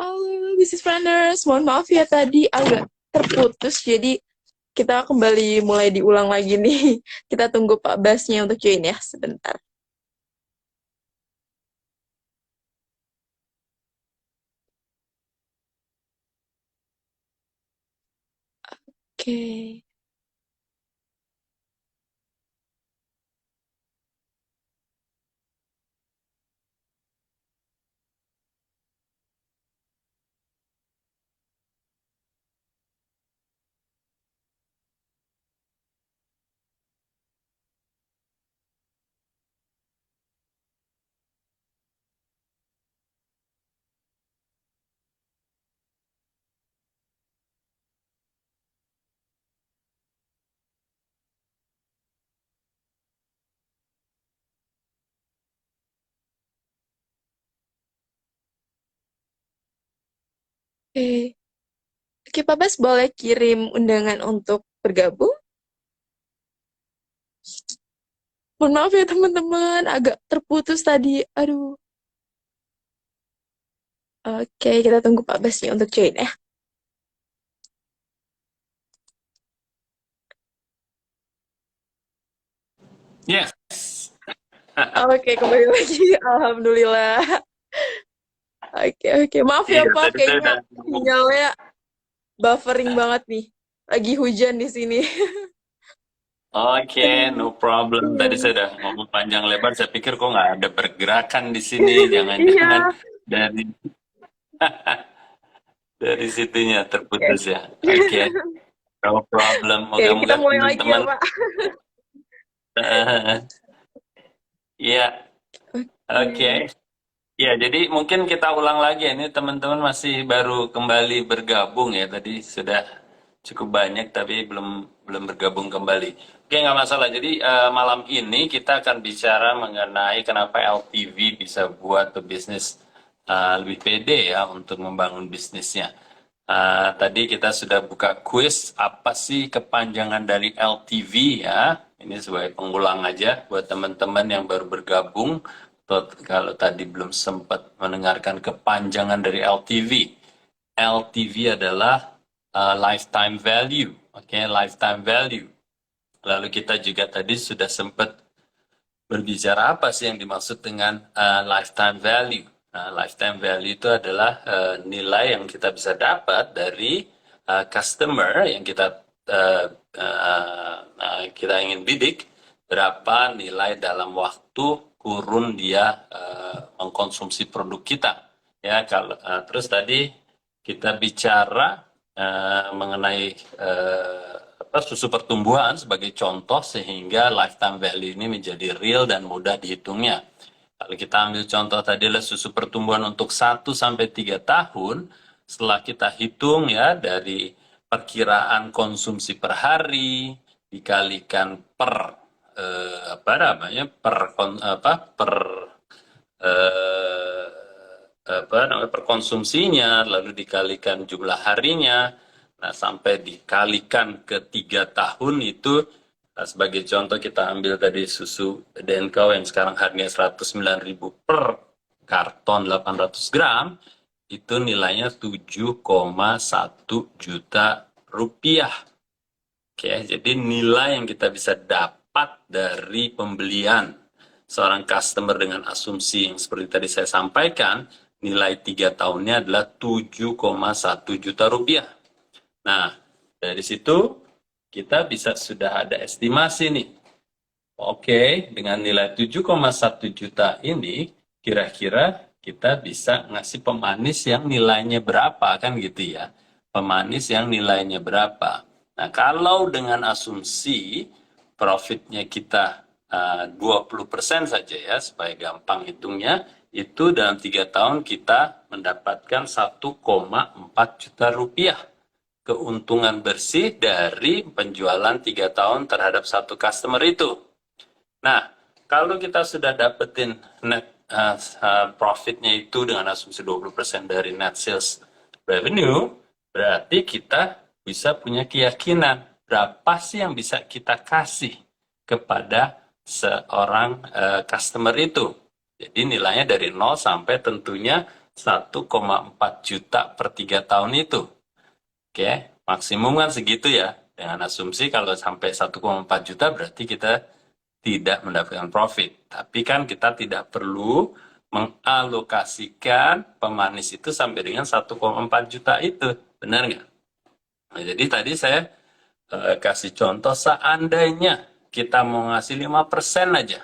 Halo, Business Planners. Mohon maaf ya tadi agak terputus, jadi kita kembali mulai diulang lagi nih. Kita tunggu Pak Basnya untuk join ya sebentar. Oke. Oke. Oke, Pak Bas boleh kirim undangan untuk bergabung? Mohon maaf ya teman-teman, agak terputus tadi. Aduh. Oke, kita tunggu Pak Basnya untuk join ya. Yes. Oke, kembali lagi. Alhamdulillah. Oke, oke. Maaf ya Iya, Pak, tadi saya kayaknya udah ngomong. sinyalnya buffering banget nih. Lagi hujan di sini. Oke, no Aduh. problem. Tadi saya Iya. udah ngomong panjang lebar. Saya pikir kok nggak ada pergerakan di sini. Jangan-jangan Iya. dari dari situnya Oke. terputus ya. Oke, no problem. Oke, kita Moga-moga mulai lagi ya, teman-teman. Pak. Iya, oke. Oke. Ya, jadi mungkin kita ulang lagi ya. Ini teman-teman masih baru kembali bergabung ya. Tadi sudah cukup banyak tapi belum belum bergabung kembali. Oke, nggak masalah. Jadi malam ini kita akan bicara mengenai kenapa LTV bisa buat bisnis lebih pede ya untuk membangun bisnisnya. Tadi kita sudah buka quiz apa sih kepanjangan dari LTV ya. Ini sebagai pengulang aja buat teman-teman yang baru bergabung atau kalau tadi belum sempat mendengarkan kepanjangan dari LTV. LTV adalah lifetime value, oke, lifetime value. Lalu kita juga tadi sudah sempat berbicara apa sih yang dimaksud dengan lifetime value. Nah, lifetime value itu adalah nilai yang kita bisa dapat dari customer yang kita ingin bidik, berapa nilai dalam waktu kurun dia mengkonsumsi produk kita. Ya, kalau terus tadi kita bicara mengenai susu pertumbuhan sebagai contoh sehingga lifetime value ini menjadi real dan mudah dihitungnya. Kalau kita ambil contoh tadi adalah susu pertumbuhan untuk 1 sampai 3 tahun, setelah kita hitung ya dari perkiraan konsumsi per hari dikalikan per apa namanya per eh, per konsumsinya, lalu dikalikan jumlah harinya, nah sampai dikalikan ke 3 tahun itu, nah, sebagai contoh kita ambil tadi susu DNKO yang sekarang harganya 109.000 per karton 800 gram, itu nilainya 7,1 juta rupiah. Oke, jadi nilai yang kita bisa dapat dari pembelian seorang customer dengan asumsi yang seperti tadi saya sampaikan, nilai 3 tahunnya adalah 7,1 juta rupiah. Nah, dari situ kita bisa sudah ada estimasi nih. Oke, dengan nilai 7,1 juta ini, kira-kira kita bisa ngasih pemanis yang nilainya berapa, kan gitu ya. Pemanis yang nilainya berapa. Nah, kalau dengan asumsi profitnya kita 20% saja ya, supaya gampang hitungnya, itu dalam 3 tahun kita mendapatkan 1,4 juta rupiah keuntungan bersih dari penjualan 3 tahun terhadap satu customer itu. Nah, kalau kita sudah dapetin net profitnya itu dengan asumsi 20% dari net sales revenue, berarti kita bisa punya keyakinan berapa sih yang bisa kita kasih kepada seorang customer itu. Jadi nilainya dari 0 sampai tentunya 1,4 juta per 3 tahun itu. Oke, maksimum kan segitu ya. Dengan asumsi kalau sampai 1,4 juta berarti kita tidak mendapatkan profit. Tapi kan kita tidak perlu mengalokasikan pemanis itu sampai dengan 1,4 juta itu. Benar nggak? Nah, jadi tadi saya kasih contoh seandainya kita mau ngasih 5% aja.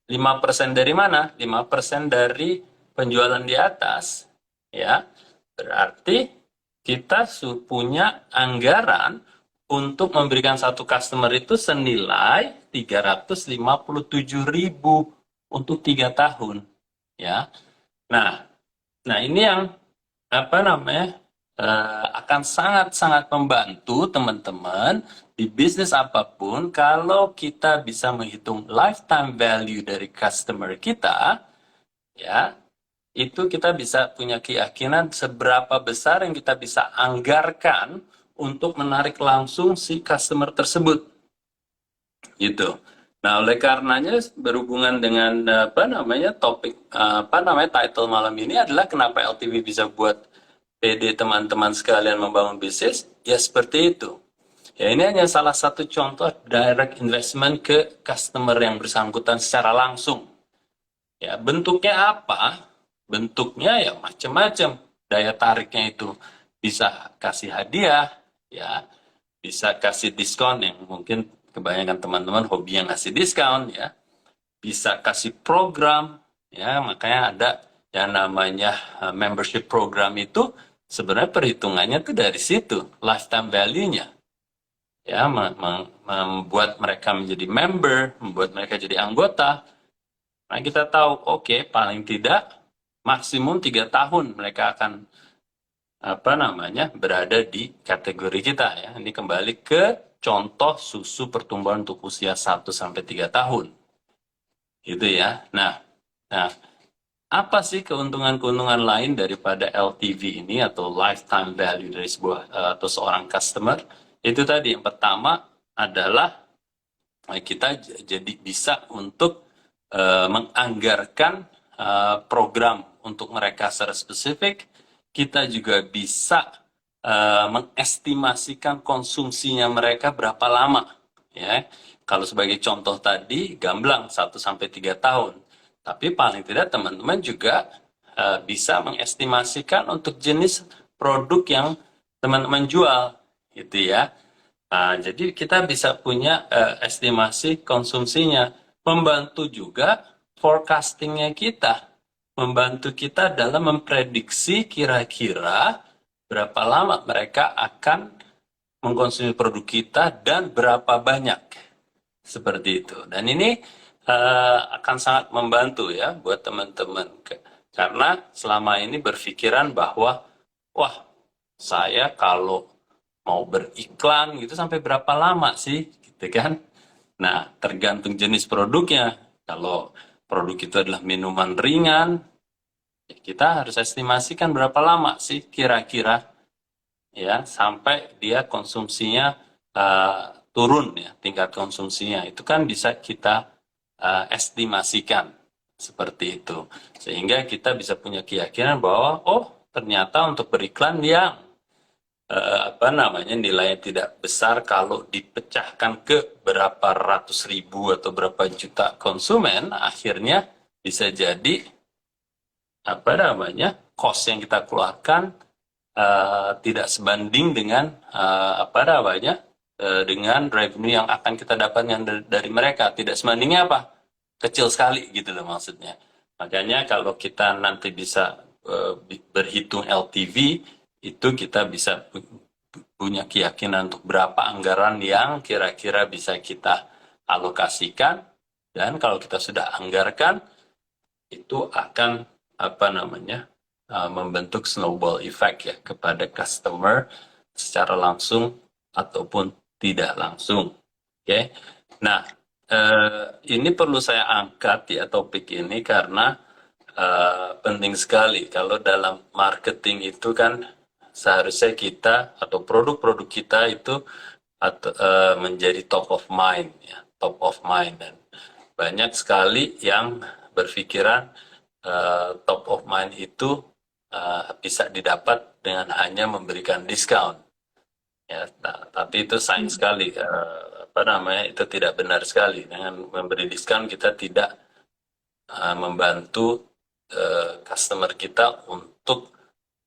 5% dari mana? 5% dari penjualan di atas. Ya, berarti kita punya anggaran untuk memberikan satu customer itu senilai 357.000 untuk 3 tahun. Ya. Nah, ini yang apa namanya akan sangat-sangat membantu teman-teman di bisnis apapun kalau kita bisa menghitung lifetime value dari customer kita, ya, itu kita bisa punya keyakinan seberapa besar yang kita bisa anggarkan untuk menarik langsung si customer tersebut. Gitu. Nah, oleh karenanya berhubungan dengan title malam ini adalah kenapa LTV bisa buat PD teman-teman sekalian membangun bisnis, ya seperti itu. Ya, ini hanya salah satu contoh direct investment ke customer yang bersangkutan secara langsung. Ya, bentuknya apa? Bentuknya ya macam-macam. Daya tariknya itu bisa kasih hadiah, ya, bisa kasih diskon yang mungkin kebanyakan teman-teman hobi yang ngasih diskon, ya. Bisa kasih program, ya, makanya ada yang namanya membership program itu sebenarnya perhitungannya tuh dari situ, lifetime value-nya. Ya, membuat mereka menjadi member, membuat mereka jadi anggota. Nah, kita tahu, oke, paling tidak maksimum 3 tahun mereka akan berada di kategori kita, ya. Ini kembali ke contoh susu pertumbuhan untuk usia 1 sampai 3 tahun. Gitu ya. Nah, apa sih keuntungan-keuntungan lain daripada LTV ini atau lifetime value dari atau seorang customer? Itu tadi yang pertama adalah kita jadi bisa untuk menganggarkan program untuk mereka secara spesifik. Kita juga bisa mengestimasikan konsumsinya mereka berapa lama, ya. Kalau sebagai contoh tadi gamblang 1 sampai 3 tahun. Tapi paling tidak teman-teman juga bisa mengestimasikan untuk jenis produk yang teman-teman jual, gitu ya. Nah, jadi kita bisa punya estimasi konsumsinya, membantu juga forecastingnya kita, membantu kita dalam memprediksi kira-kira berapa lama mereka akan mengkonsumsi produk kita dan berapa banyak, seperti itu. Dan ini akan sangat membantu ya buat teman-teman, karena selama ini berpikiran bahwa wah, saya kalau mau beriklan gitu sampai berapa lama sih, gitu kan. Nah, tergantung jenis produknya. Kalau produk itu adalah minuman ringan, kita harus estimasikan berapa lama sih kira-kira, ya, sampai dia konsumsinya turun, ya, tingkat konsumsinya. Itu kan bisa kita estimasikan seperti itu. Sehingga kita bisa punya keyakinan bahwa, oh, ternyata untuk beriklan yang nilainya tidak besar kalau dipecahkan ke berapa ratus ribu atau berapa juta konsumen, akhirnya bisa jadi cost yang kita keluarkan tidak sebanding dengan dengan revenue yang akan kita dapatkan dari mereka. Tidak sebandingnya apa? Kecil sekali gitu loh maksudnya. Makanya kalau kita nanti bisa berhitung LTV, itu kita bisa punya keyakinan untuk berapa anggaran yang kira-kira bisa kita alokasikan, dan kalau kita sudah anggarkan, itu akan membentuk snowball effect ya kepada customer secara langsung ataupun tidak langsung. Oke. Nah, ini perlu saya angkat ya topik ini karena penting sekali. Kalau dalam marketing itu kan seharusnya kita atau produk-produk kita itu menjadi top of mind, ya, top of mind. Dan banyak sekali yang berpikiran top of mind itu bisa didapat dengan hanya memberikan diskon. Ya, tapi itu sayang sekali, itu tidak benar sekali. Dengan memberi diskon kita tidak membantu customer kita untuk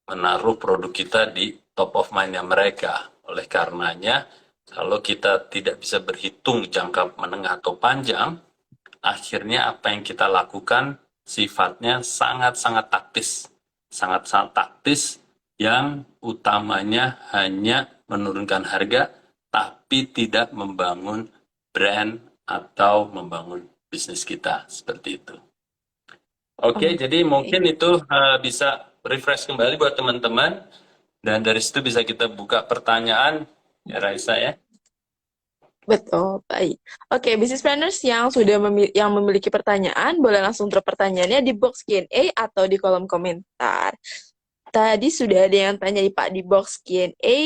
menaruh produk kita di top of mind-nya mereka. Oleh karenanya, kalau kita tidak bisa berhitung jangka menengah atau panjang, akhirnya apa yang kita lakukan sifatnya sangat-sangat taktis. Sangat-sangat taktis yang utamanya hanya menurunkan harga, tapi tidak membangun brand atau membangun bisnis kita. Seperti itu. Oke, jadi Oke. mungkin itu bisa refresh kembali buat teman-teman. Dan dari situ bisa kita buka pertanyaan, ya Raisa ya. Betul, baik. Oke, business planners yang sudah yang memiliki pertanyaan, boleh langsung drop pertanyaannya di box Q&A atau di kolom komentar. Tadi sudah ada yang tanya nih Pak di box Q&A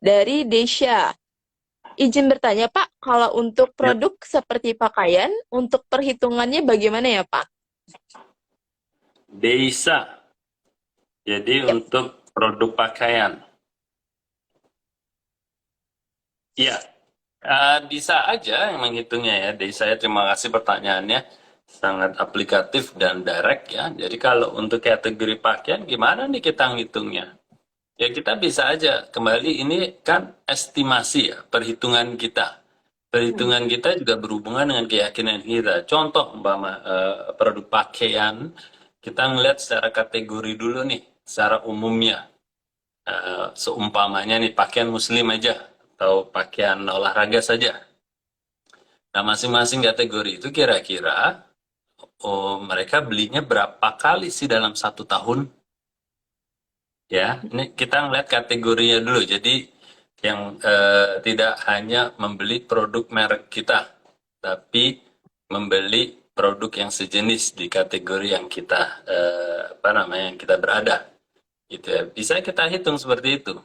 dari Desya. Izin bertanya Pak, kalau untuk Ya, produk seperti pakaian, untuk perhitungannya bagaimana ya Pak? Deisa. Jadi Yap. untuk produk pakaian. Iya, bisa aja yang menghitungnya ya. Dari saya terima kasih pertanyaannya. Sangat aplikatif dan direct ya. Jadi kalau untuk kategori pakaian gimana nih kita ngitungnya? Ya kita bisa aja kembali ini kan estimasi ya, perhitungan kita. Perhitungan kita juga berhubungan dengan keyakinan kita. Contoh umpama produk pakaian, kita ngelihat secara kategori dulu nih, secara umumnya. Seumpamanya nih pakaian muslim aja atau pakaian olahraga saja. Nah, masing-masing kategori itu kira-kira mereka belinya berapa kali sih dalam 1 tahun? Ya, ini kita ngeliat kategorinya dulu. Jadi yang tidak hanya membeli produk merek kita, tapi membeli produk yang sejenis di kategori yang kita yang kita berada. Gitu ya. Bisa kita hitung seperti itu.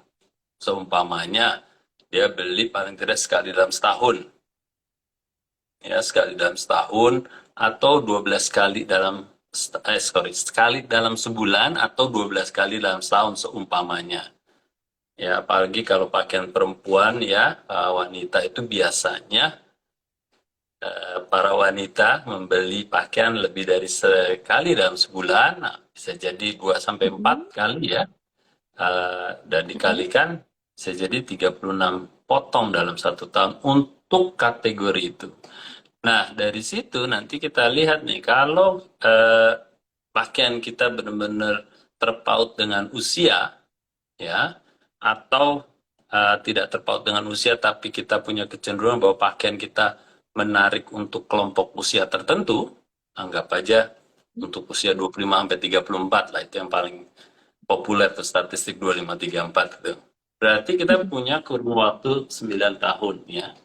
Seumpamanya dia beli paling tidak sekali dalam setahun. Ya, sekali dalam setahun atau 12 kali dalam sekali dalam sebulan atau 12 kali dalam setahun seumpamanya. Ya, apalagi kalau pakaian perempuan ya, wanita itu biasanya para wanita membeli pakaian lebih dari sekali dalam sebulan, nah, bisa jadi 2 sampai 4 kali ya. Dan dikalikan bisa jadi 36 potong dalam 1 tahun untuk kategori itu. Nah, dari situ nanti kita lihat nih, kalau pakaian kita benar-benar terpaut dengan usia, ya, atau tidak terpaut dengan usia, tapi kita punya kecenderungan bahwa pakaian kita menarik untuk kelompok usia tertentu, anggap aja untuk usia 25-34 lah, itu yang paling populer tuh statistik 25-34 gitu. Berarti kita punya kurun waktu 9 tahun ya.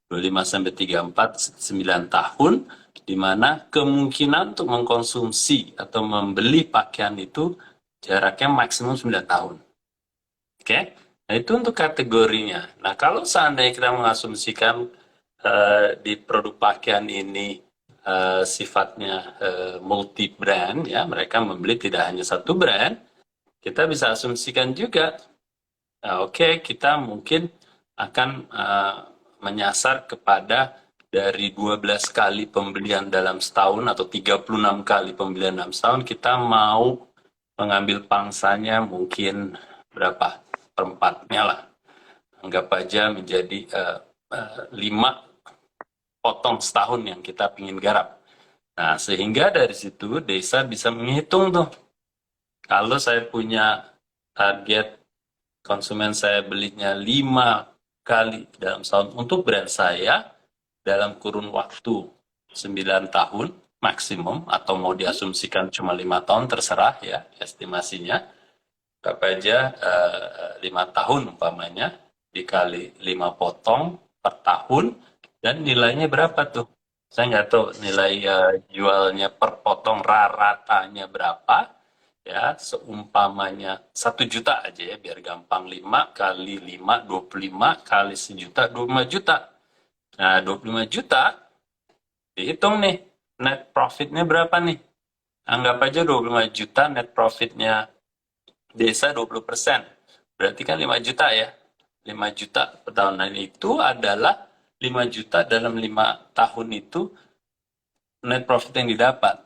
25-34, 9 tahun, di mana kemungkinan untuk mengkonsumsi atau membeli pakaian itu jaraknya maksimum 9 tahun. Oke? Nah, itu untuk kategorinya. Nah, kalau seandainya kita mengasumsikan di produk pakaian ini sifatnya multi brand ya, mereka membeli tidak hanya satu brand, kita bisa asumsikan juga, oke, kita mungkin akan menyasar kepada dari 12 kali pembelian dalam setahun atau 36 kali pembelian dalam setahun, kita mau mengambil pangsanya mungkin berapa? Perempatnya lah. Anggap aja menjadi 5 potong setahun yang kita ingin garap. Nah, sehingga dari situ desa bisa menghitung tuh. Kalau saya punya target konsumen saya belinya 5 kali dalam setahun untuk brand saya dalam kurun waktu 9 tahun maksimum, atau mau diasumsikan cuma 5 tahun terserah ya estimasinya. Apa aja 5 tahun umpamanya dikali 5 potong per tahun, dan nilainya berapa tuh? Saya nggak tahu nilai jualnya per potong ratanya berapa. Ya, seumpamanya 1 juta aja ya, biar gampang. 5 kali 5, 25 kali sejuta, 25 juta. Nah, 25 juta, dihitung nih, net profitnya berapa nih? Anggap aja 25 juta net profitnya desa 20%. Berarti kan 5 juta ya. 5 juta per tahun. Nah, itu adalah 5 juta dalam 5 tahun itu net profit yang didapat.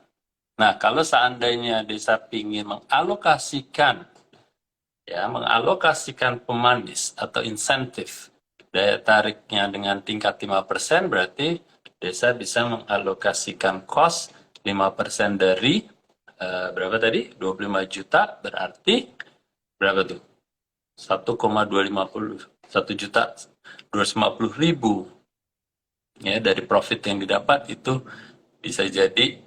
Nah, kalau seandainya desa ingin mengalokasikan pemanis atau insentif daya tariknya dengan tingkat 5%, berarti desa bisa mengalokasikan cost 5% dari berapa tadi? 25 juta, berarti berapa tuh? 1,250 juta 250.000 ya, dari profit yang didapat itu bisa jadi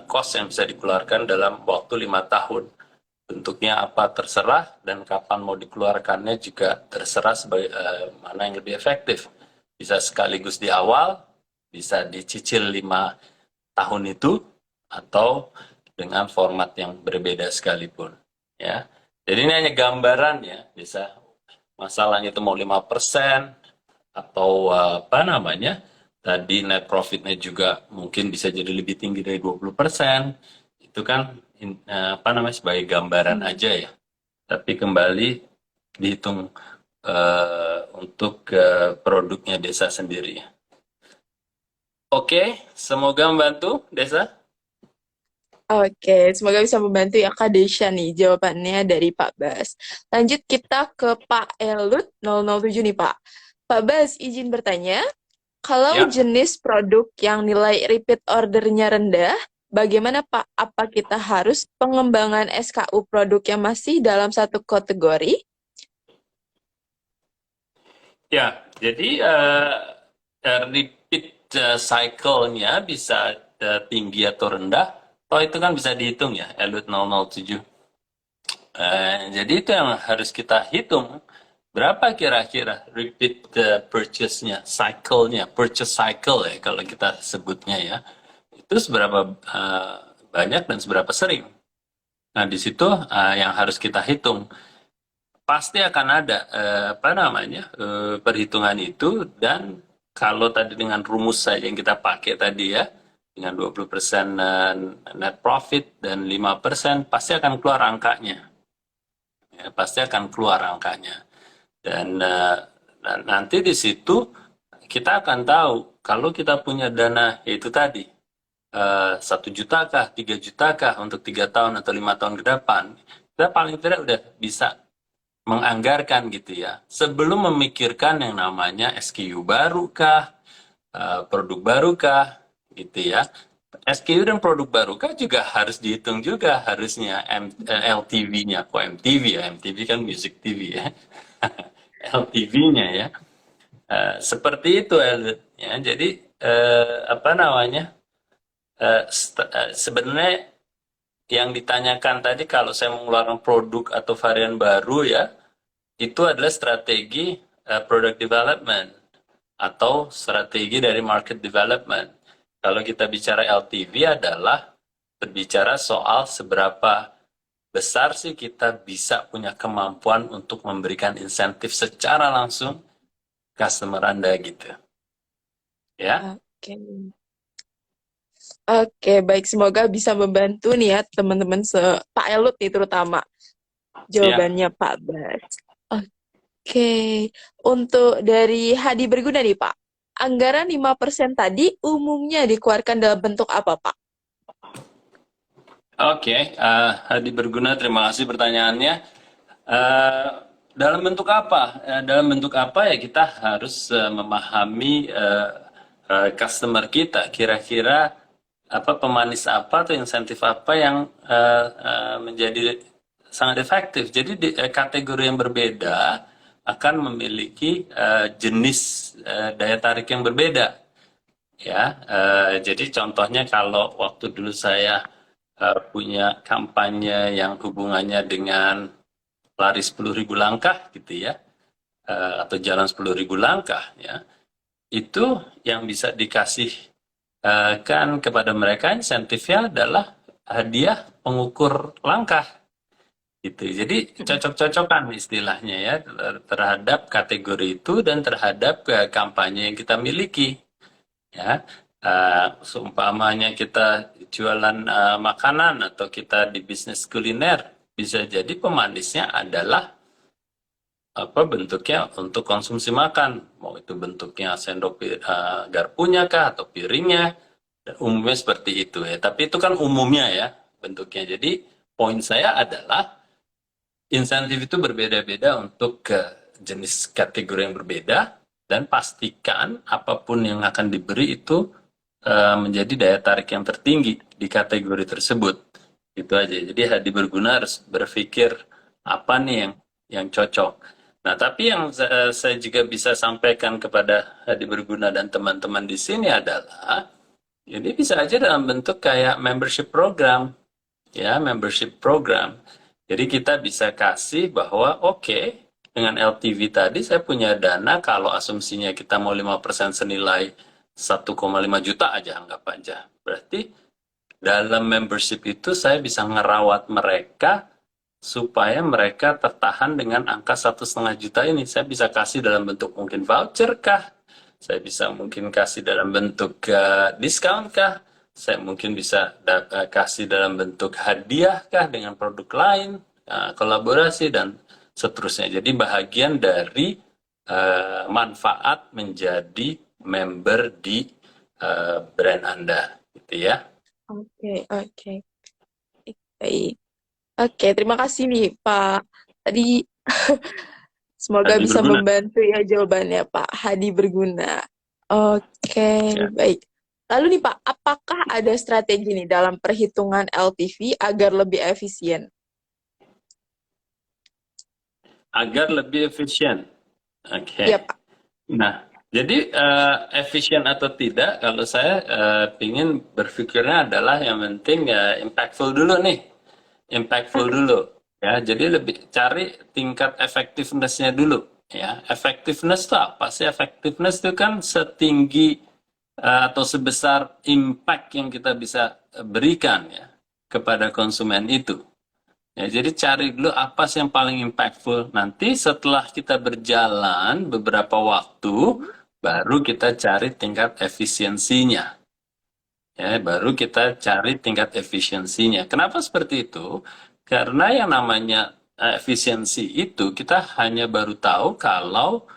cost yang bisa dikeluarkan dalam waktu 5 tahun. Bentuknya apa terserah, dan kapan mau dikeluarkannya juga terserah sebagai mana yang lebih efektif. Bisa sekaligus di awal, bisa dicicil 5 tahun itu, atau dengan format yang berbeda sekalipun. Ya. Jadi ini hanya gambarannya, bisa masalahnya itu mau 5% atau apa namanya, tadi net profitnya juga mungkin bisa jadi lebih tinggi dari 20%. Itu kan apa namanya, sebagai gambaran aja ya. Tapi kembali dihitung untuk produknya desa sendiri. Oke, semoga membantu Desa. Oke, semoga bisa membantu ya Kak Desya nih jawabannya dari Pak Bas. Lanjut kita ke Pak Elut 007 nih Pak. Pak Bas, izin bertanya, kalau Ya, jenis produk yang nilai repeat ordernya rendah, bagaimana Pak? Apa kita harus pengembangan SKU produk yang masih dalam satu kategori? ya. Jadi repeat cycle-nya bisa tinggi atau rendah. Oh, itu kan bisa dihitung ya, Elut 007. Jadi itu yang harus kita hitung. Berapa kira-kira repeat purchase-nya, cycle-nya, purchase cycle ya kalau kita sebutnya ya. Itu seberapa banyak dan seberapa sering. Nah, di situ yang harus kita hitung. Pasti akan ada apa namanya, perhitungan itu, dan kalau tadi dengan rumus saja yang kita pakai tadi ya, dengan 20% net profit dan 5%, pasti akan keluar angkanya. Ya, pasti akan keluar angkanya. Dan nanti di situ kita akan tahu kalau kita punya dana yaitu tadi 1 juta kah, 3 juta kah untuk 3 tahun atau 5 tahun ke depan, kita paling tidak udah bisa menganggarkan gitu ya, sebelum memikirkan yang namanya SKU baru kah, produk baru kah, gitu ya. SKU dan produk baru kah juga harus dihitung juga harusnya, LTV-nya, kok MTV ya, MTV kan music TV ya, LTV-nya ya. Seperti itu ya. Jadi apa namanya, sebenarnya yang ditanyakan tadi kalau saya mengeluarkan produk atau varian baru ya, itu adalah strategi product development atau strategi dari market development. Kalau kita bicara LTV adalah berbicara soal seberapa besar sih kita bisa punya kemampuan untuk memberikan insentif secara langsung customer Anda gitu. Ya. Oke. Oke, baik. Semoga bisa membantu nih ya teman-teman Pak Elut nih terutama Siap. jawabannya Pak Bas. Oke, untuk dari Hadi Berguna nih Pak. Anggaran 5% tadi umumnya dikeluarkan dalam bentuk apa Pak? Oke, Hadi Berguna, terima kasih pertanyaannya. Eh, dalam bentuk apa? Dalam bentuk apa ya, kita harus memahami customer kita. Kira-kira apa, pemanis apa atau insentif apa yang menjadi sangat efektif. Jadi kategori yang berbeda akan memiliki jenis daya tarik yang berbeda. Ya, jadi contohnya kalau waktu dulu saya punya kampanye yang hubungannya dengan lari 10.000 langkah gitu ya, atau jalan 10.000 langkah ya, itu yang bisa dikasih kan kepada mereka insentifnya adalah hadiah pengukur langkah gitu. Jadi cocok-cocokan istilahnya ya, terhadap kategori itu dan terhadap kampanye yang kita miliki ya. Seumpamanya kita jualan makanan atau kita di bisnis kuliner, bisa jadi pemanisnya adalah apa bentuknya untuk konsumsi makan, mau itu bentuknya sendok garpunya kah atau piringnya, dan umumnya seperti itu ya. Tapi itu kan umumnya ya bentuknya. Jadi poin saya adalah insentif itu berbeda-beda untuk jenis kategori yang berbeda, dan pastikan apapun yang akan diberi itu menjadi daya tarik yang tertinggi di kategori tersebut. Itu aja. Jadi Hadi Berguna harus berpikir apa nih yang cocok. Nah, tapi yang saya juga bisa sampaikan kepada Hadi Berguna dan teman-teman di sini adalah ini bisa aja dalam bentuk kayak membership program, ya, membership program. Jadi kita bisa kasih bahwa oke, dengan LTV tadi saya punya dana, kalau asumsinya kita mau 5% senilai 1,5 juta aja, anggap aja. Berarti dalam membership itu saya bisa ngerawat mereka supaya mereka tertahan dengan angka 1,5 juta ini. Saya bisa kasih dalam bentuk mungkin voucher kah? Saya bisa mungkin kasih dalam bentuk diskon kah? Saya mungkin bisa kasih dalam bentuk hadiah kah dengan produk lain, kolaborasi dan seterusnya. Jadi bahagian dari manfaat menjadi member di brand Anda, gitu ya. Oke, oke. Baik. Oke, terima kasih nih Pak. Tadi semoga Hadi bisa Berguna. membantu ya jawabannya Pak Hadi Berguna. Oke, Ya. baik. Lalu nih Pak, apakah ada strategi nih dalam perhitungan LTV agar lebih efisien? Agar lebih efisien. Oke. Iya Pak. Nah, jadi efisien atau tidak, kalau saya ingin berpikirnya adalah yang penting impactful dulu nih, impactful dulu. Ya, jadi lebih cari tingkat effectiveness-nya dulu. Ya, effectiveness itu apa sih? Effectiveness itu kan setinggi atau sebesar impact yang kita bisa berikan ya kepada konsumen itu. Ya, jadi cari dulu apa sih yang paling impactful. Nanti setelah kita berjalan beberapa waktu, baru kita cari tingkat efisiensinya. Ya, baru kita cari tingkat efisiensinya. Kenapa seperti itu? Karena yang namanya efisiensi itu kita hanya baru tahu kalau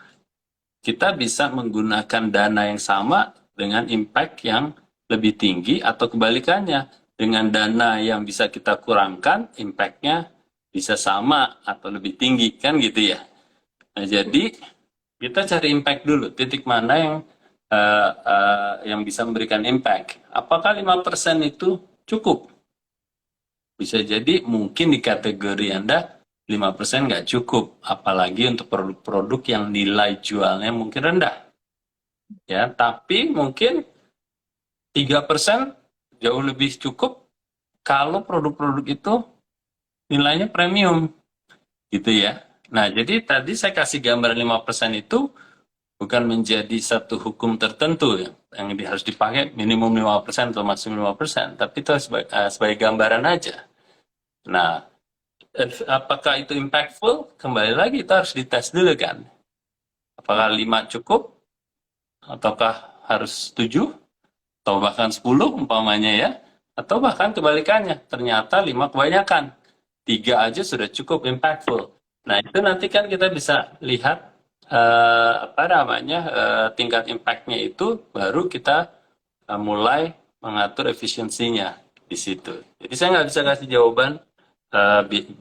kita bisa menggunakan dana yang sama dengan impact yang lebih tinggi, atau kebalikannya, dengan dana yang bisa kita kurangkan, impact-nya bisa sama atau lebih tinggi, kan gitu ya. Nah, jadi kita cari impact dulu, titik mana yang bisa memberikan impact. Apakah 5% itu cukup? Bisa jadi mungkin di kategori Anda 5% nggak cukup, apalagi untuk produk-produk yang nilai jualnya mungkin rendah. Ya, tapi mungkin 3% jauh lebih cukup kalau produk-produk itu nilainya premium, gitu ya. Nah, jadi tadi saya kasih gambar 5% itu bukan menjadi satu hukum tertentu ya, yang harus dipakai minimum 5% atau maksimum 5%, tapi itu sebagai gambaran aja. Nah, apakah itu impactful? Kembali lagi, itu harus dites dulu kan. Apakah 5 cukup? Ataukah harus 7? Atau bahkan 10 umpamanya ya, atau bahkan kebalikannya, ternyata 5 kebanyakan, 3 aja sudah cukup impactful. Nah, itu nanti kan kita bisa lihat apa namanya tingkat impactnya itu, baru kita mulai mengatur efisiensinya di situ. Jadi saya nggak bisa kasih jawaban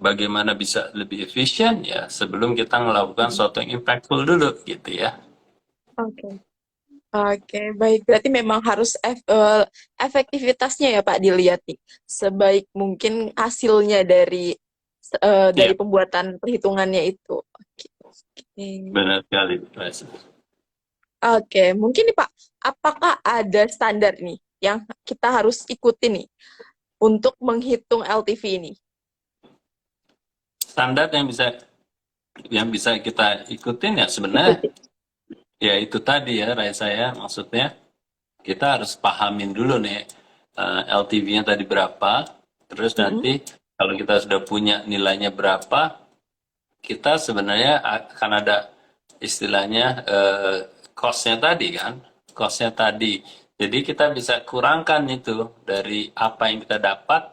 bagaimana bisa lebih efisien ya sebelum kita melakukan sesuatu yang impactful dulu, gitu ya. Oke. Oke, baik. Berarti memang harus efektivitasnya ya Pak dilihat nih. Sebaik mungkin hasilnya dari Iya, pembuatan perhitungannya itu. Oke. Oke. benar sekali. Oke, mungkin nih Pak, apakah ada standar nih yang kita harus ikuti nih untuk menghitung LTV ini? Standar yang bisa kita ikutin ya sebenarnya Ikuti. ya itu tadi ya, Ray, saya maksudnya kita harus pahamin dulu nih LTV-nya tadi berapa, terus Mm-mm. nanti kalau kita sudah punya nilainya berapa, kita sebenarnya akan ada istilahnya cost-nya tadi kan, cost-nya tadi. Jadi kita bisa kurangkan itu dari apa yang kita dapat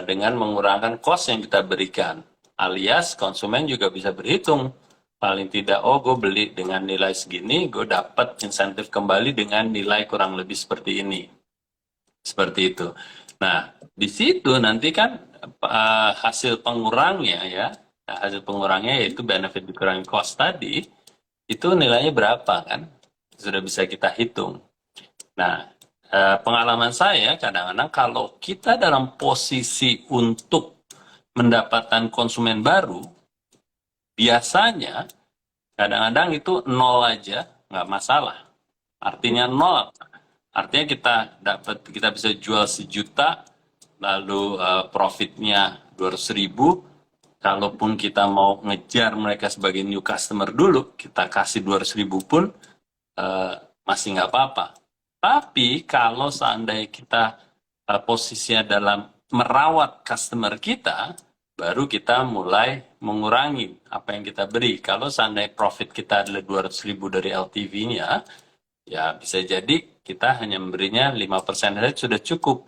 dengan mengurangkan cost yang kita berikan. Alias konsumen juga bisa berhitung. Paling tidak, oh gue beli dengan nilai segini, gue dapat insentif kembali dengan nilai kurang lebih seperti ini. Seperti itu. Nah, di situ nanti kan hasil pengurangnya ya, hasil pengurangnya yaitu benefit dikurangi cost tadi, itu nilainya berapa kan? Sudah bisa kita hitung. Nah, pengalaman saya kadang-kadang kalau kita dalam posisi untuk mendapatkan konsumen baru, biasanya kadang-kadang itu nol aja, nggak masalah. Artinya nol, artinya kita bisa jual 1 juta, lalu profitnya 200.000. Kalaupun kita mau ngejar mereka sebagai new customer dulu, kita kasih 200.000 pun masih nggak apa-apa. Tapi kalau seandainya kita posisinya dalam merawat customer kita, baru kita mulai mengurangi apa yang kita beri. Kalau seandainya profit kita adalah 200.000 dari LTV-nya, ya bisa jadi kita hanya memberinya 5% saja sudah cukup.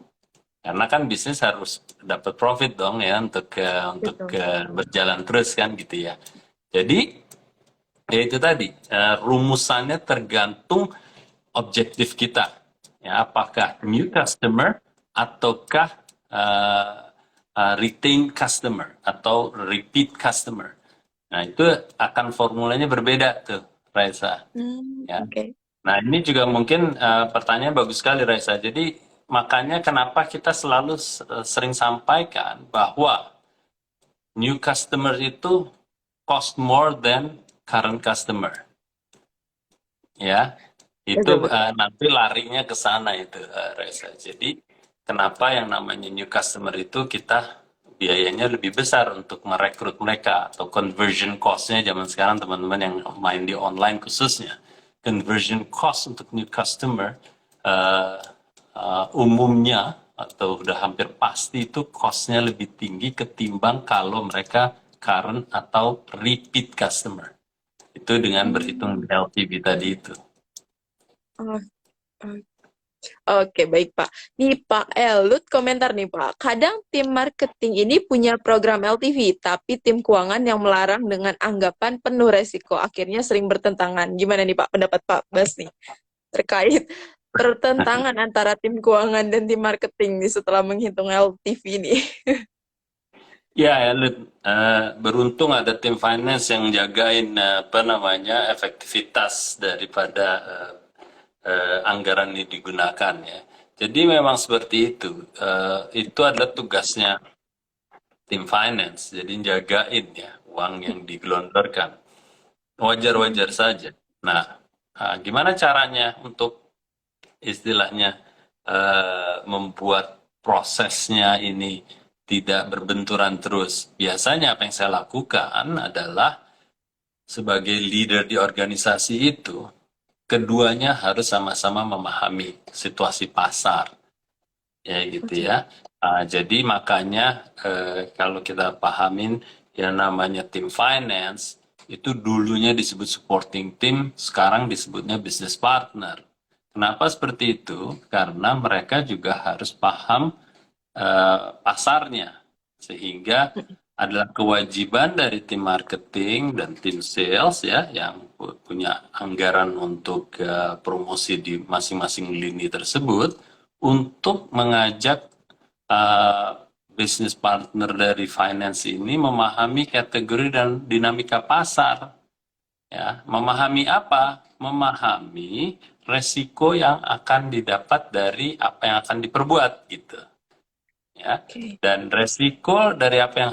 Karena kan bisnis harus dapat profit dong ya untuk Betul. berjalan terus kan gitu ya. Jadi ya itu tadi rumusannya tergantung objektif kita. Ya, apakah new customer ataukah retain customer atau repeat customer. Nah, itu akan formulanya berbeda tuh, Raisa. Ya. Oke. Nah, ini juga mungkin pertanyaan bagus sekali, Raisa. Jadi, makanya kenapa kita selalu sering sampaikan bahwa new customer itu cost more than current customer. Ya, itu Betul, betul. nanti larinya ke sana itu, Reza. Jadi, kenapa yang namanya new customer itu kita biayanya lebih besar untuk merekrut mereka atau conversion cost-nya zaman sekarang teman-teman yang main di online khususnya. Conversion cost untuk new customer umumnya atau udah hampir pasti itu cost-nya lebih tinggi ketimbang kalau mereka current atau repeat customer. Itu dengan berhitung Hmm. LTV tadi itu. Oh, oh. Oke, baik Pak. Nih Pak Elut komentar nih Pak. Kadang tim marketing ini punya program LTV, tapi tim keuangan yang melarang dengan anggapan penuh resiko. Akhirnya sering bertentangan. Gimana nih Pak pendapat Pak Bas nih terkait pertentangan antara tim keuangan dan tim marketing nih setelah menghitung LTV ini? Ya, Elit, beruntung ada tim finance yang jagain apa namanya efektivitas daripada anggaran ini digunakan ya. Jadi memang seperti itu. Itu adalah tugasnya tim finance. Jadi jagain ya uang yang digelontorkan. Wajar-wajar saja. Nah, gimana caranya untuk istilahnya membuat prosesnya ini tidak berbenturan terus. Biasanya apa yang saya lakukan adalah sebagai leader di organisasi itu, keduanya harus sama-sama memahami situasi pasar, ya gitu Oke. ya. Jadi makanya kalau kita pahamin yang namanya tim finance itu dulunya disebut supporting team, sekarang disebutnya business partner. Kenapa seperti itu? Karena mereka juga harus paham pasarnya, sehingga adalah kewajiban dari tim marketing dan tim sales ya yang punya anggaran untuk promosi di masing-masing lini tersebut untuk mengajak bisnis partner dari finance ini memahami kategori dan dinamika pasar. Ya, memahami apa? Memahami resiko yang akan didapat dari apa yang akan diperbuat gitu. Ya. Oke. Dan resiko dari apa yang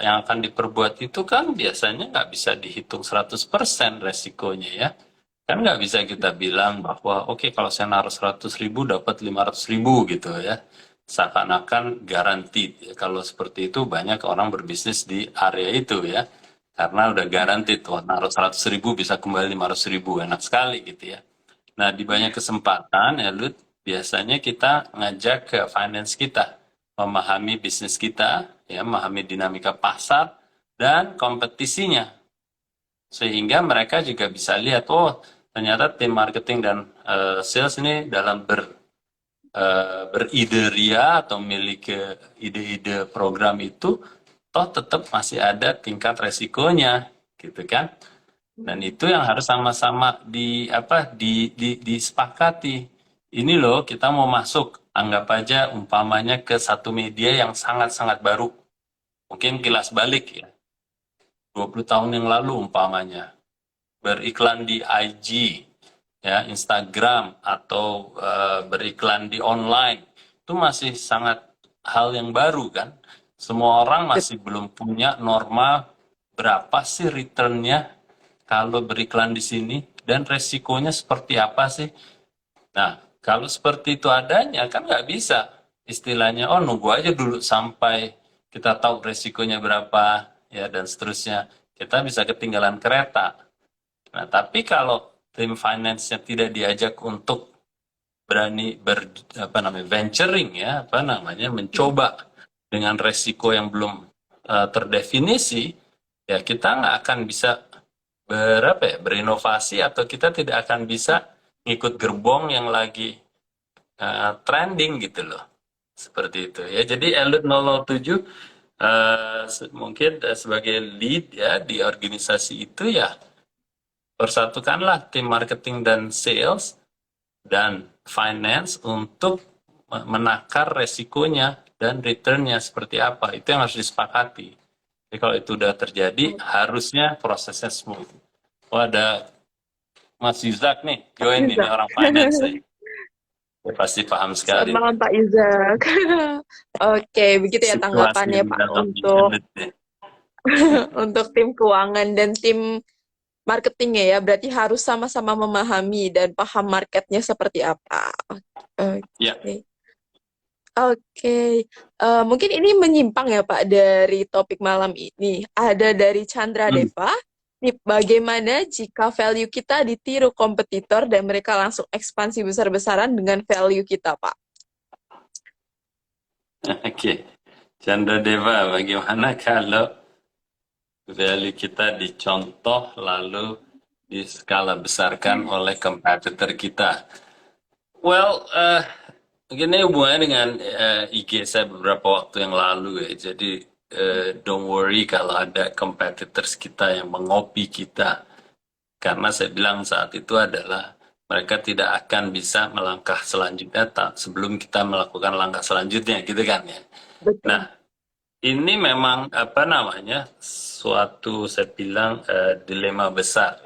yang akan diperbuat itu kan biasanya nggak bisa dihitung 100% resikonya ya. Kan nggak bisa kita bilang bahwa oke, kalau saya naruh 100.000 dapat 500.000 gitu ya. Seakan-akan garanti. Kalau seperti itu banyak orang berbisnis di area itu ya. Karena udah garanti tuh naruh 100.000 bisa kembali 500.000, enak sekali gitu ya. Nah, di banyak kesempatan ya Lut, biasanya kita ngajak ke finance kita, memahami bisnis kita, ya, memahami dinamika pasar dan kompetisinya. Sehingga mereka juga bisa lihat, oh ternyata tim marketing dan sales ini dalam beride ria atau memiliki ide-ide program itu, toh tetap masih ada tingkat resikonya, gitu kan? Dan itu yang harus sama-sama disepakati. Ini loh kita mau masuk, anggap aja umpamanya ke satu media yang sangat-sangat baru. Mungkin kilas balik ya, 20 tahun yang lalu umpamanya. Beriklan di IG, ya, Instagram, atau beriklan di online. Itu masih sangat hal yang baru kan. Semua orang masih belum punya norma berapa sih returnnya kalau beriklan di sini, dan resikonya seperti apa sih. Nah, kalau seperti itu adanya, kan nggak bisa. Istilahnya, oh nunggu aja dulu sampai kita tahu resikonya berapa, ya, dan seterusnya. Kita bisa ketinggalan kereta. Nah, tapi kalau tim finance-nya tidak diajak untuk berani venturing, ya, mencoba dengan resiko yang belum terdefinisi, ya kita nggak akan bisa berinovasi, atau kita tidak akan bisa ngikut gerbong yang lagi trending gitu loh. Seperti itu ya. Jadi Elit 007 mungkin sebagai lead ya di organisasi itu, ya persatukanlah tim marketing dan sales dan finance untuk menakar resikonya dan returnnya seperti apa. Itu yang harus disepakati. Jadi kalau itu udah terjadi, harusnya prosesnya smooth. Oh, ada Mas Yuzak nih, join ini Izak. orang finance nih. Dia pasti paham Selamat sekali malam Pak Izak. Oke, begitu ya situasi tanggapannya di Pak dalam untuk Elit nih. untuk tim keuangan dan tim marketingnya ya. Berarti harus sama-sama memahami dan paham marketnya seperti apa. Ya, Oke. Oke, mungkin ini menyimpang ya Pak dari topik malam ini. Ada dari Chandra hmm. Deva. Nih, bagaimana jika value kita ditiru kompetitor dan mereka langsung ekspansi besar-besaran dengan value kita, Pak? Oke. Chandra Deva, bagaimana kalau value kita dicontoh lalu di skala besarkan oleh competitor kita? Well, ini hubungannya dengan IG saya beberapa waktu yang lalu ya. Jadi don't worry kalau ada competitors kita yang mengopi kita. Karena saya bilang saat itu adalah mereka tidak akan bisa melangkah selanjutnya sebelum kita melakukan langkah selanjutnya, gitu kan ya. Betul. Nah, ini memang suatu saya bilang dilema besar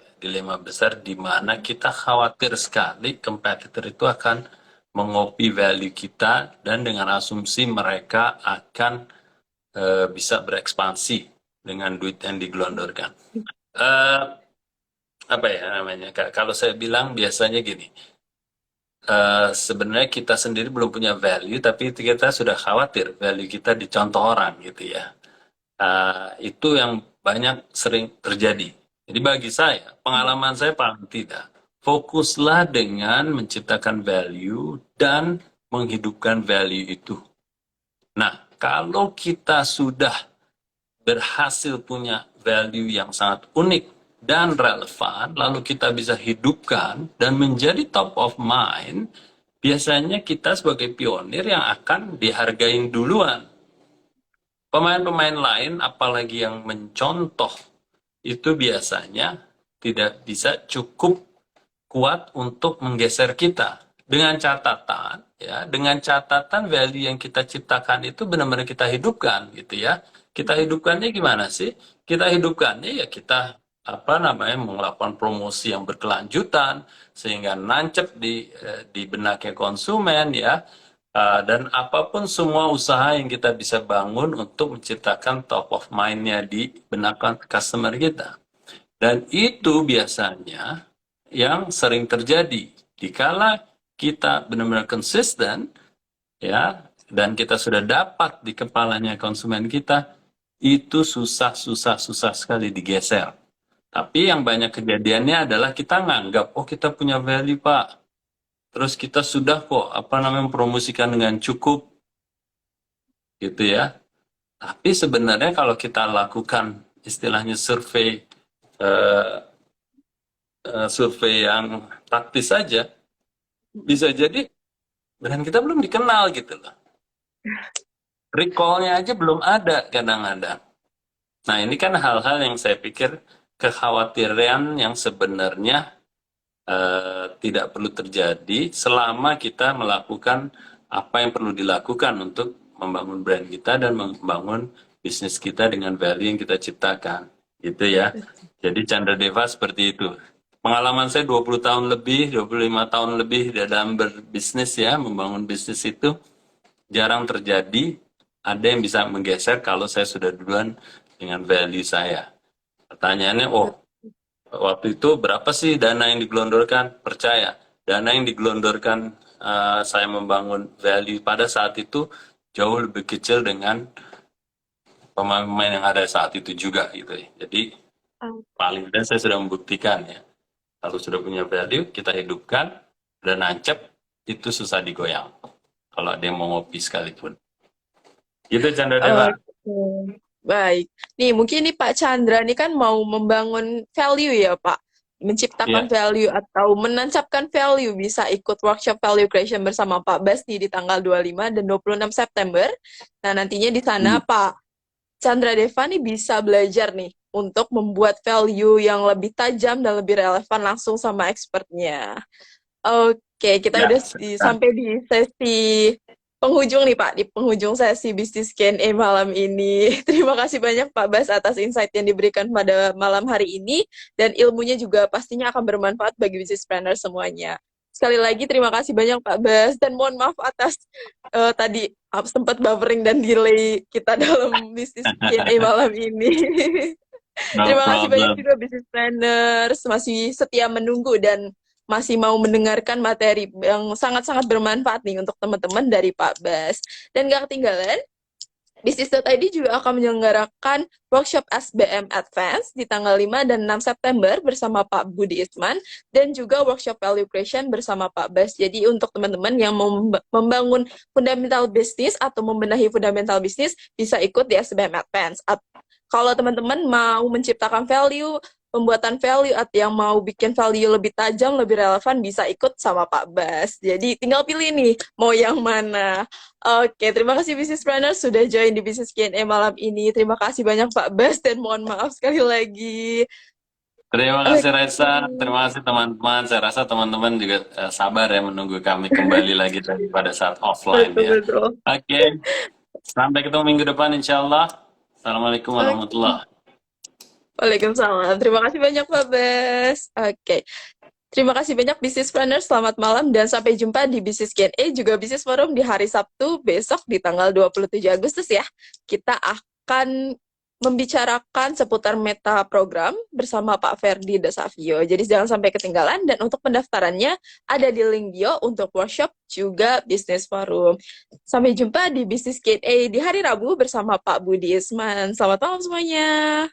di mana kita khawatir sekali kompetitor itu akan mengopi value kita, dan dengan asumsi mereka akan bisa berekspansi dengan duit yang digelondorkan. Apa ya namanya? Kalau saya bilang biasanya gini, sebenarnya kita sendiri belum punya value, tapi kita sudah khawatir value kita dicontoh orang gitu ya. Itu yang banyak sering terjadi. Jadi bagi saya, pengalaman saya paling tidak, fokuslah dengan menciptakan value dan menghidupkan value itu. Nah, kalau kita sudah berhasil punya value yang sangat unik dan relevan, lalu kita bisa hidupkan dan menjadi top of mind, biasanya kita sebagai pionir yang akan dihargain duluan. Pemain-pemain lain, apalagi yang mencontoh, itu biasanya tidak bisa cukup kuat untuk menggeser kita. Dengan catatan value yang kita ciptakan itu benar-benar kita hidupkan gitu ya. Kita hidupkannya gimana sih? Kita hidupkannya ya kita melakukan promosi yang berkelanjutan sehingga nancep di benaknya konsumen ya. Dan apapun semua usaha yang kita bisa bangun untuk menciptakan top of mind-nya di benak customer kita. Dan itu biasanya yang sering terjadi. Dikala kita benar-benar konsisten, ya, dan kita sudah dapat di kepalanya konsumen kita, itu susah sekali digeser. Tapi yang banyak kejadiannya adalah kita nganggap, oh kita punya value Pak. Terus kita sudah kok mempromosikan dengan cukup gitu ya. Tapi sebenarnya kalau kita lakukan istilahnya survei survei yang taktis saja, bisa jadi brand kita belum dikenal gitu loh. Recall-nya aja belum ada kadang-kadang. Nah, ini kan hal-hal yang saya pikir kekhawatiran yang sebenarnya tidak perlu terjadi selama kita melakukan apa yang perlu dilakukan untuk membangun brand kita dan membangun bisnis kita dengan value yang kita ciptakan. Gitu ya. Jadi Chandra Deva seperti itu. Pengalaman saya 20 tahun lebih, 25 tahun lebih dalam berbisnis ya, membangun bisnis itu jarang terjadi ada yang bisa menggeser kalau saya sudah duluan dengan value saya. Pertanyaannya, oh, waktu itu berapa sih dana yang digelondorkan? Percaya, dana yang digelondorkan saya membangun value pada saat itu jauh lebih kecil dengan pemain-pemain yang ada saat itu juga gitu ya. Jadi paling tidak saya sudah membuktikan ya. Kalau sudah punya value, kita hidupkan, udah nancep, itu susah digoyang. Kalau ada yang mau ngopi sekalipun. Gitu Chandra Deva. Oke, baik. Nih, mungkin nih Pak Chandra nih kan mau membangun value ya, Pak. Menciptakan Iya. value atau menancapkan value bisa ikut workshop value creation bersama Pak Bas nih di tanggal 25 dan 26 September. Nah, nantinya di sana Hmm. Pak Chandra Deva nih bisa belajar nih untuk membuat value yang lebih tajam dan lebih relevan langsung sama expertnya. Oke, kita Ya, udah silakan. sampai di sesi penghujung nih Pak, di penghujung sesi bisnis Q&A malam ini. Terima kasih banyak Pak Bas atas insight yang diberikan pada malam hari ini, dan ilmunya juga pastinya akan bermanfaat bagi bisnis planner semuanya. Sekali lagi terima kasih banyak Pak Bas, dan mohon maaf atas tadi sempat buffering dan delay kita dalam bisnis Q&A malam ini. No Terima kasih banyak problem. juga business planners masih setia menunggu dan masih mau mendengarkan materi yang sangat-sangat bermanfaat nih untuk teman-teman dari Pak Bas. Dan gak ketinggalan, Bisnis.id juga akan menyelenggarakan workshop SBM Advance di tanggal 5 dan 6 September bersama Pak Budi Isman dan juga workshop Value Creation bersama Pak Bas. Jadi untuk teman-teman yang mau membangun fundamental bisnis atau membenahi fundamental bisnis bisa ikut di SBM Advance. Kalau teman-teman mau menciptakan value, pembuatan value atau yang mau bikin value lebih tajam, lebih relevan bisa ikut sama Pak Bas. Jadi tinggal pilih nih mau yang mana. Oke, terima kasih Business Planner sudah join di Business Q&A malam ini. Terima kasih banyak Pak Bas dan mohon maaf sekali lagi. Terima Oke. kasih Raisa, terima kasih teman-teman. Saya rasa teman-teman juga sabar ya menunggu kami kembali lagi pada saat offline ya. Betul-betul. Oke, sampai ketemu minggu depan insya Allah. Assalamualaikum Oke. warahmatullahi. Waalaikumsalam. Terima kasih banyak Pak Bas. Oke. Terima kasih banyak Business Planner. Selamat malam dan sampai jumpa di Business Q&A juga Business Forum di hari Sabtu besok di tanggal 27 Agustus ya. Kita akan membicarakan seputar meta program bersama Pak Ferdi Desavio. Jadi jangan sampai ketinggalan dan untuk pendaftarannya ada di link bio untuk workshop juga Business Forum. Sampai jumpa di Business Q&A di hari Rabu bersama Pak Budi Isman. Selamat malam semuanya.